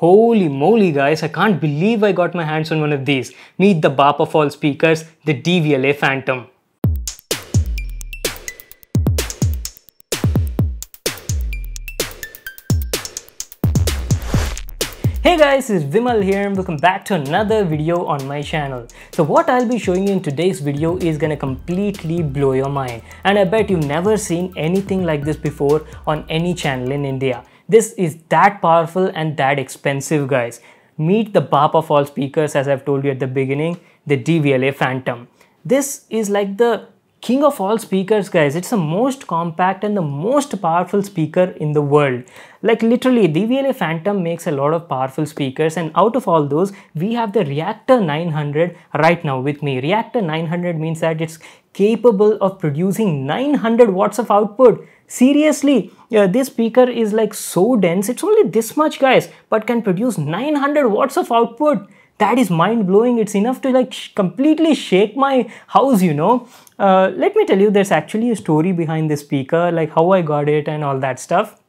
Holy moly guys, I can't believe I got my hands on one of these. Meet the BAP of all speakers, the DVLA Phantom. Hey guys, it's Vimal here and welcome back to another video on my channel. So what I'll be showing you in today's video is gonna completely blow your mind, and I bet you've never seen anything like this before on any channel in India. This is that powerful and that expensive, guys. Meet the BAP of all speakers, as I've told you at the beginning, the DVLA Phantom. This is like the king of all speakers, guys. It's the most compact and the most powerful speaker in the world. Like literally, DVLA Phantom makes a lot of powerful speakers, and out of all those, we have the Reactor 900 right now with me. Reactor 900 means that it's capable of producing 900 watts of output. Seriously, this speaker is like so dense. It's only this much, guys, but can produce 900 watts of output. That is mind-blowing. It's enough to like completely shake my house, you know. Let me tell you, there's actually a story behind this speaker, like how I got it and all that stuff.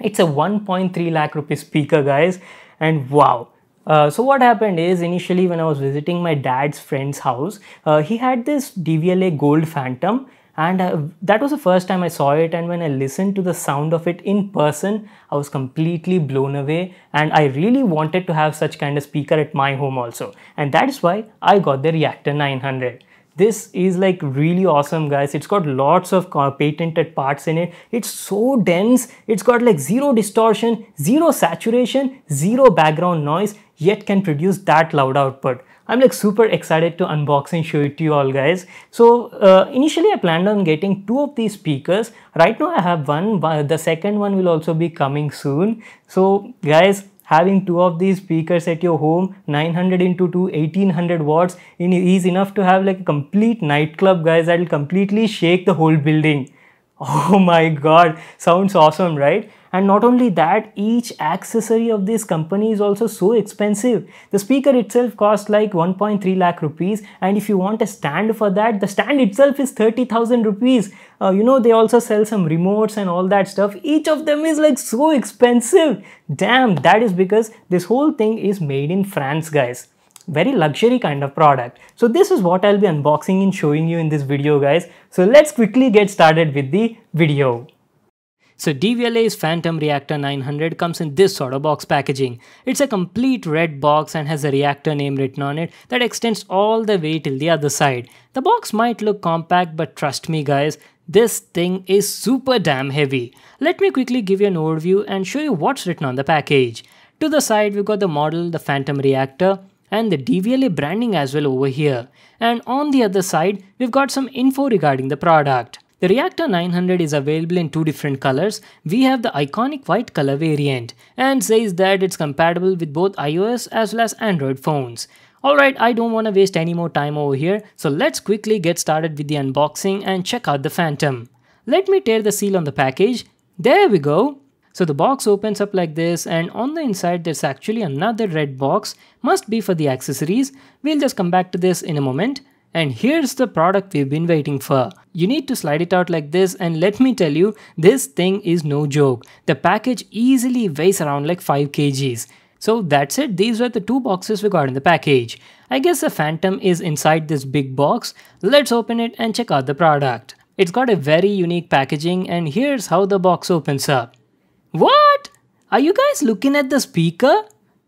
It's a 1.3 lakh rupee speaker, guys, and wow. So what happened is, initially when I was visiting my dad's friend's house, he had this DVLA Gold Phantom, and that was the first time I saw it, and when I listened to the sound of it in person, I was completely blown away, and I really wanted to have such kind of speaker at my home also, and that is why I got the Reactor 900. This is like really awesome, guys. It's got lots of patented parts in it. It's so dense. It's got like zero distortion, zero saturation, zero background noise, yet can produce that loud output. I'm like super excited to unbox and show it to you all, guys. So initially I planned on getting 2 of these speakers. Right now I have one, but the second one will also be coming soon. So guys, having 2 of these speakers at your home, 900 into 2, 1800 watts, is enough to have like a complete nightclub, guys. That will completely shake the whole building. Oh my god, sounds awesome, right? And not only that, each accessory of this company is also so expensive. The speaker itself costs like 1.3 lakh rupees, and if you want a stand for that, the stand itself is 30,000 rupees. You know, they also sell some remotes and all that stuff. Each of them is like so expensive. Damn, that is because this whole thing is made in France, guys. Very luxury kind of product. So this is what I'll be unboxing and showing you in this video, guys. So let's quickly get started with the video. So DVLA's Phantom Reactor 900 comes in this sort of box packaging. It's a complete red box and has a reactor name written on it that extends all the way till the other side. The box might look compact, but trust me guys, this thing is super damn heavy. Let me quickly give you an overview and show you what's written on the package. To the side we've got the model, the Phantom Reactor, and the DVLA branding as well over here. And on the other side, we've got some info regarding the product. The Reactor 900 is available in 2 different colors. We have the iconic white color variant, and says that it's compatible with both iOS as well as Android phones. Alright, I don't want to waste any more time over here, so let's quickly get started with the unboxing and check out the Phantom. Let me tear the seal on the package. There we go. So the box opens up like this, and on the inside there's actually another red box, must be for the accessories. We'll just come back to this in a moment. And here's the product we've been waiting for. You need to slide it out like this, and let me tell you, this thing is no joke. The package easily weighs around like 5 kgs. So that's it, these were the 2 boxes we got in the package. I guess the Phantom is inside this big box. Let's open it and check out the product. It's got a very unique packaging, and here's how the box opens up. What? Are you guys looking at the speaker?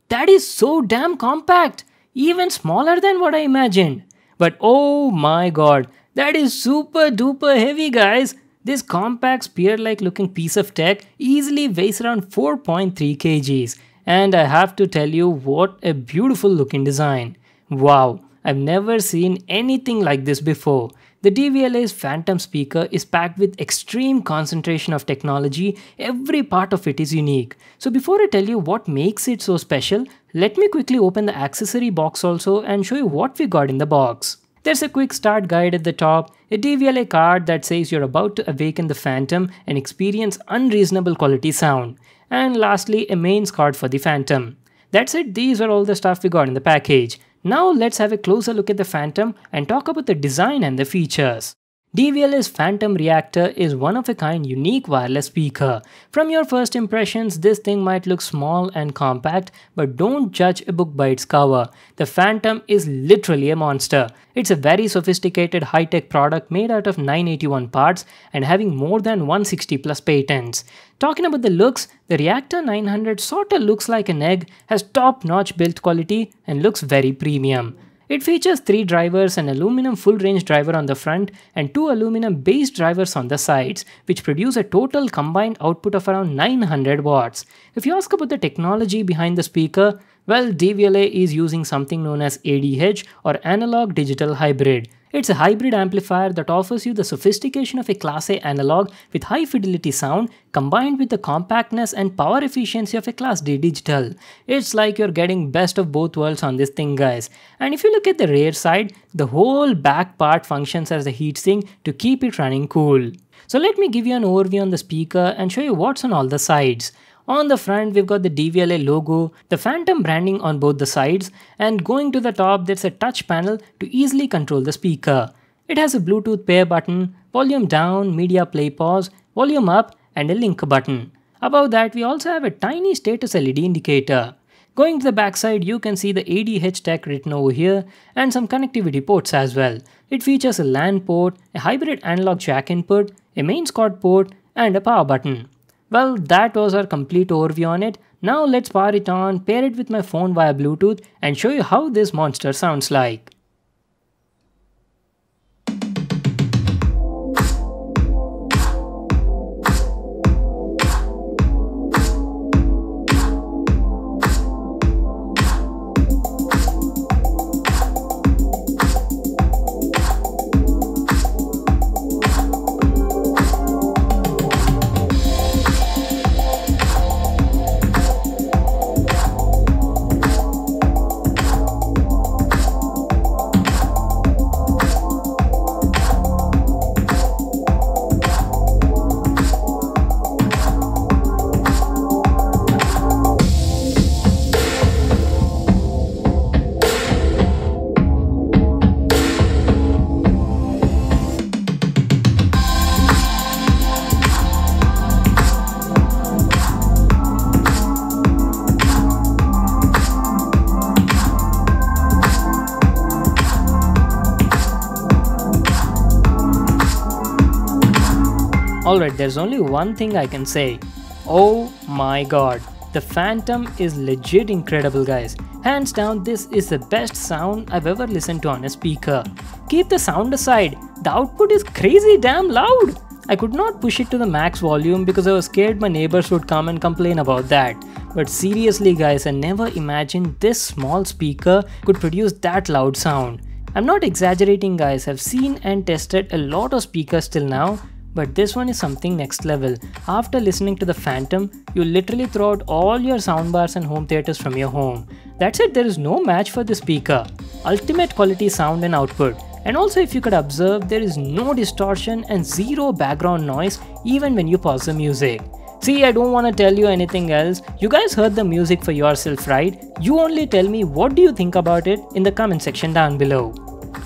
That is so damn compact, even smaller than what I imagined. But oh my god, that is super duper heavy, guys. This compact spear-like looking piece of tech easily weighs around 4.3 kgs. And I have to tell you, what a beautiful looking design. Wow, I've never seen anything like this before. The DVLA's Phantom speaker is packed with extreme concentration of technology. Every part of it is unique. So before I tell you what makes it so special, let me quickly open the accessory box also and show you what we got in the box. There's a quick start guide at the top, a DVLA card that says you're about to awaken the Phantom and experience unreasonable quality sound. And lastly, a mains card for the Phantom. That's it, these are all the stuff we got in the package. Now let's have a closer look at the Phantom and talk about the design and the features. DVLA's Phantom Reactor is one of a kind unique wireless speaker. From your first impressions, this thing might look small and compact, but don't judge a book by its cover. The Phantom is literally a monster. It's a very sophisticated high-tech product made out of 981 parts and having more than 160 plus patents. Talking about the looks, the Reactor 900 sorta looks like an egg, has top-notch build quality and looks very premium. It features 3 drivers, an aluminum full-range driver on the front and 2 aluminum base drivers on the sides, which produce a total combined output of around 900 watts. If you ask about the technology behind the speaker, well, DVLA is using something known as ADH or Analog Digital Hybrid. It's a hybrid amplifier that offers you the sophistication of a Class A analog with high fidelity sound combined with the compactness and power efficiency of a Class D digital. It's like you're getting best of both worlds on this thing, guys. And if you look at the rear side, the whole back part functions as a heatsink to keep it running cool. So let me give you an overview on the speaker and show you what's on all the sides. On the front, we've got the DVLA logo, the Phantom branding on both the sides, and going to the top, there's a touch panel to easily control the speaker. It has a Bluetooth pair button, volume down, media play pause, volume up, and a link button. Above that, we also have a tiny status LED indicator. Going to the back side, you can see the ADH tech written over here and some connectivity ports as well. It features a LAN port, a hybrid analog jack input, a mains cord port, and a power button. Well, that was our complete overview on it. Now let's power it on, pair it with my phone via Bluetooth and show you how this monster sounds like. Alright, there's only one thing I can say. Oh my god, the Phantom is legit incredible, guys. Hands down, this is the best sound I've ever listened to on a speaker. Keep the sound aside, the output is crazy damn loud. I could not push it to the max volume because I was scared my neighbors would come and complain about that. But seriously guys, I never imagined this small speaker could produce that loud sound. I'm not exaggerating guys, I've seen and tested a lot of speakers till now, but this one is something next level. After listening to the Phantom, you literally throw out all your soundbars and home theaters from your home. That's it, there is no match for this speaker. Ultimate quality sound and output. And also if you could observe, there is no distortion and zero background noise even when you pause the music. See, I don't want to tell you anything else. You guys heard the music for yourself, right? You only tell me what do you think about it in the comment section down below.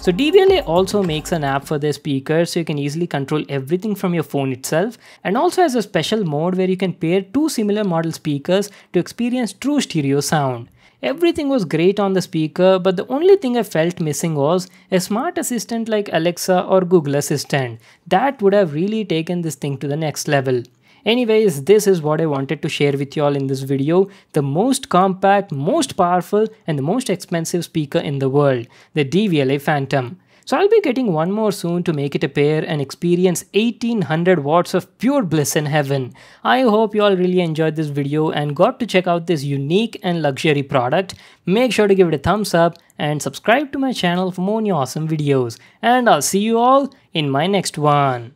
So DVLA also makes an app for their speakers so you can easily control everything from your phone itself, and also has a special mode where you can pair two similar model speakers to experience true stereo sound. Everything was great on the speaker, but the only thing I felt missing was a smart assistant like Alexa or Google Assistant. That would have really taken this thing to the next level. Anyways, this is what I wanted to share with you all in this video. The most compact, most powerful and the most expensive speaker in the world, the DVLA Phantom. So I'll be getting one more soon to make it a pair and experience 1800 watts of pure bliss in heaven. I hope you all really enjoyed this video and got to check out this unique and luxury product. Make sure to give it a thumbs up and subscribe to my channel for more new awesome videos. And I'll see you all in my next one.